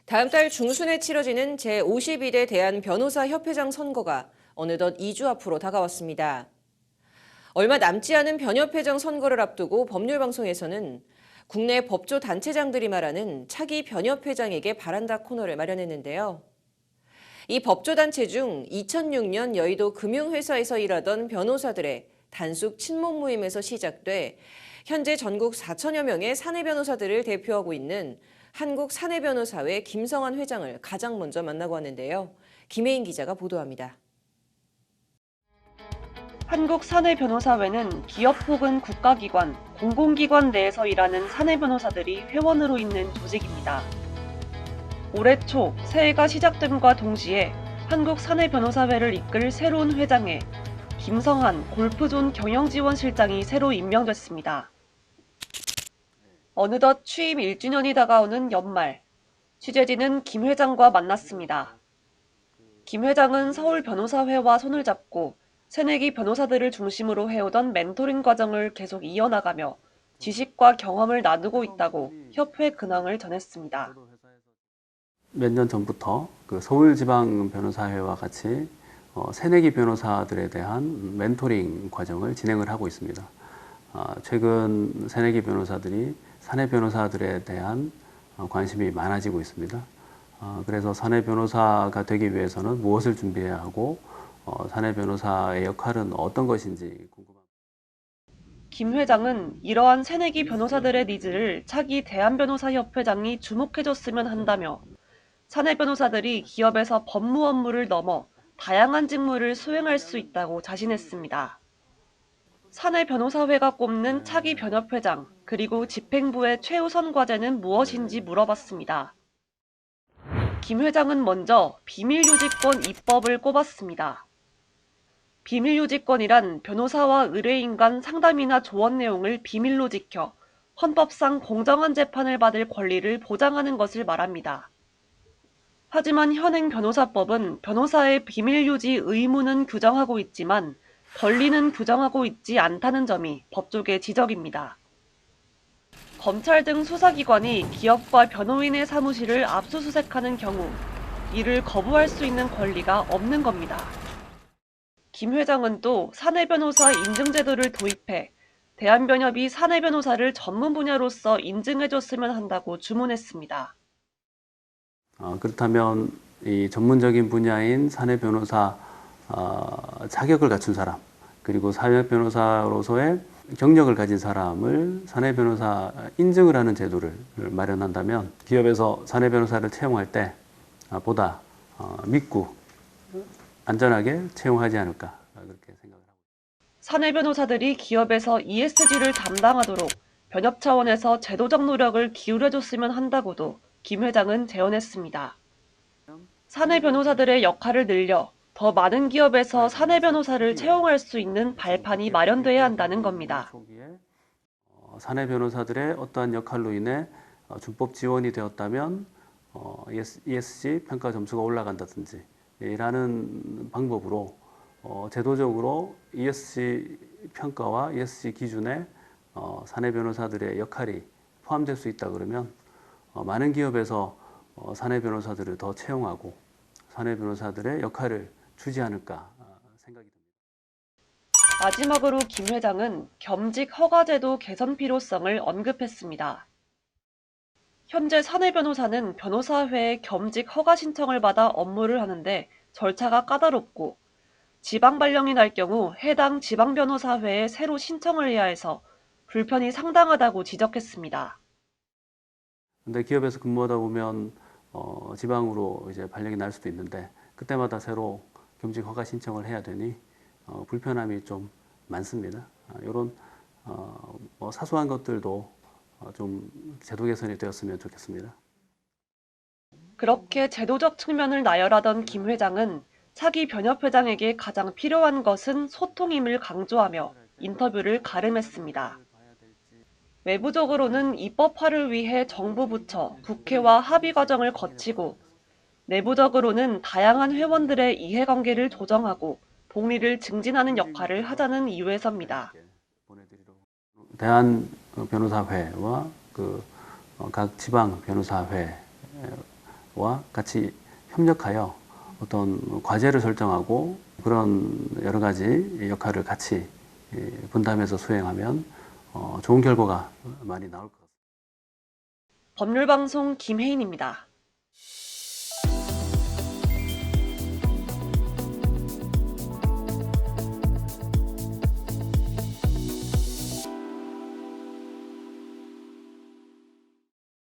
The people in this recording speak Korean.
다음 달 중순에 치러지는 제52대 대한변호사협회장 선거가 어느덧 2주 앞으로 다가왔습니다. 얼마 남지 않은 변협회장 선거를 앞두고 법률방송에서는 국내 법조 단체장들이 말하는 차기 변협회장에게 바란다 코너를 마련했는데요. 이 법조단체 중 2006년 여의도 금융회사에서 일하던 변호사들의 단숙 친목 모임에서 시작돼 현재 전국 4천여 명의 사내 변호사들을 대표하고 있는 한국사내변호사회 김성환 회장을 가장 먼저 만나고 왔는데요. 김혜인 기자가 보도합니다. 한국사내변호사회는 기업 혹은 국가기관, 공공기관 내에서 일하는 사내변호사들이 회원으로 있는 조직입니다. 올해 초 새해가 시작됨과 동시에 한국사내변호사회를 이끌 새로운 회장에 김성환 골프존 경영지원실장이 새로 임명됐습니다. 어느덧 취임 1주년이 다가오는 연말, 취재진은 김 회장과 만났습니다. 김 회장은 서울변호사회와 손을 잡고 새내기 변호사들을 중심으로 해오던 멘토링 과정을 계속 이어나가며 지식과 경험을 나누고 있다고 협회 근황을 전했습니다. 몇 년 전부터 그 서울지방변호사회와 같이 새내기 변호사들에 대한 멘토링 과정을 진행을 하고 있습니다. 최근 새내기 변호사들이 사내 변호사들에 대한 관심이 많아지고 있습니다. 그래서 사내 변호사가 되기 위해서는 무엇을 준비해야 하고 사내 변호사의 역할은 어떤 것인지 궁금합니다. 김 회장은 이러한 새내기 변호사들의 니즈를 차기 대한변호사협회장이 주목해줬으면 한다며 사내 변호사들이 기업에서 법무 업무를 넘어 다양한 직무를 수행할 수 있다고 자신했습니다. 사내 변호사회가 꼽는 차기 변협회장 그리고 집행부의 최우선 과제는 무엇인지 물어봤습니다. 김 회장은 먼저 비밀유지권 입법을 꼽았습니다. 비밀유지권이란 변호사와 의뢰인 간 상담이나 조언 내용을 비밀로 지켜 헌법상 공정한 재판을 받을 권리를 보장하는 것을 말합니다. 하지만 현행 변호사법은 변호사의 비밀유지 의무는 규정하고 있지만 권리는 규정하고 있지 않다는 점이 법조계 지적입니다. 검찰 등 수사기관이 기업과 변호인의 사무실을 압수수색하는 경우 이를 거부할 수 있는 권리가 없는 겁니다. 김 회장은 또 사내변호사 인증제도를 도입해 대한변협이 사내변호사를 전문 분야로서 인증해줬으면 한다고 주문했습니다. 그렇다면 이 전문적인 분야인 사내 변호사 자격을 갖춘 사람, 그리고 사내 변호사로서의 경력을 가진 사람을 사내 변호사 인증을 하는 제도를 마련한다면 기업에서 사내 변호사를 채용할 때 보다 믿고 안전하게 채용하지 않을까 그렇게 생각을 합니다. 사내 변호사들이 기업에서 ESG를 담당하도록 변협 차원에서 제도적 노력을 기울여줬으면 한다고도 김 회장은 제언했습니다. 사내 변호사들의 역할을 늘려 더 많은 기업에서 사내 변호사를 채용할 수 있는 발판이 마련돼야 한다는 겁니다. 사내 변호사들의 어떠한 역할로 인해 준법 지원이 되었다면 ESG 평가 점수가 올라간다든지 라는 방법으로 제도적으로 ESG 평가와 ESG 기준에 사내 변호사들의 역할이 포함될 수 있다 그러면 많은 기업에서 사내 변호사들을 더 채용하고 사내 변호사들의 역할을 주지 않을까 생각이 듭니다. 마지막으로 김 회장은 겸직 허가제도 개선 필요성을 언급했습니다. 현재 사내 변호사는 변호사회에 겸직 허가 신청을 받아 업무를 하는데 절차가 까다롭고 지방 발령이 날 경우 해당 지방 변호사회에 새로 신청을 해야 해서 불편이 상당하다고 지적했습니다. 근데 기업에서 근무하다 보면 지방으로 이제 발령이 날 수도 있는데 그때마다 새로 겸직 허가 신청을 해야 되니 불편함이 좀 많습니다. 이런 사소한 것들도 좀 제도 개선이 되었으면 좋겠습니다. 그렇게 제도적 측면을 나열하던 김 회장은 차기 변협회장에게 가장 필요한 것은 소통임을 강조하며 인터뷰를 가름했습니다. 외부적으로는 입법화를 위해 정부 부처, 국회와 합의 과정을 거치고 내부적으로는 다양한 회원들의 이해관계를 조정하고 동리를 증진하는 역할을 하자는 이유에서입니다. 대한 변호사회와 각 지방 변호사회 변호사와 같이 협력하여 어떤 과제를 설정하고 그런 여러 가지 역할을 같이 분담해서 수행하면 좋은 결과가 많이 나올 것 같습니다. 법률방송 김혜인입니다.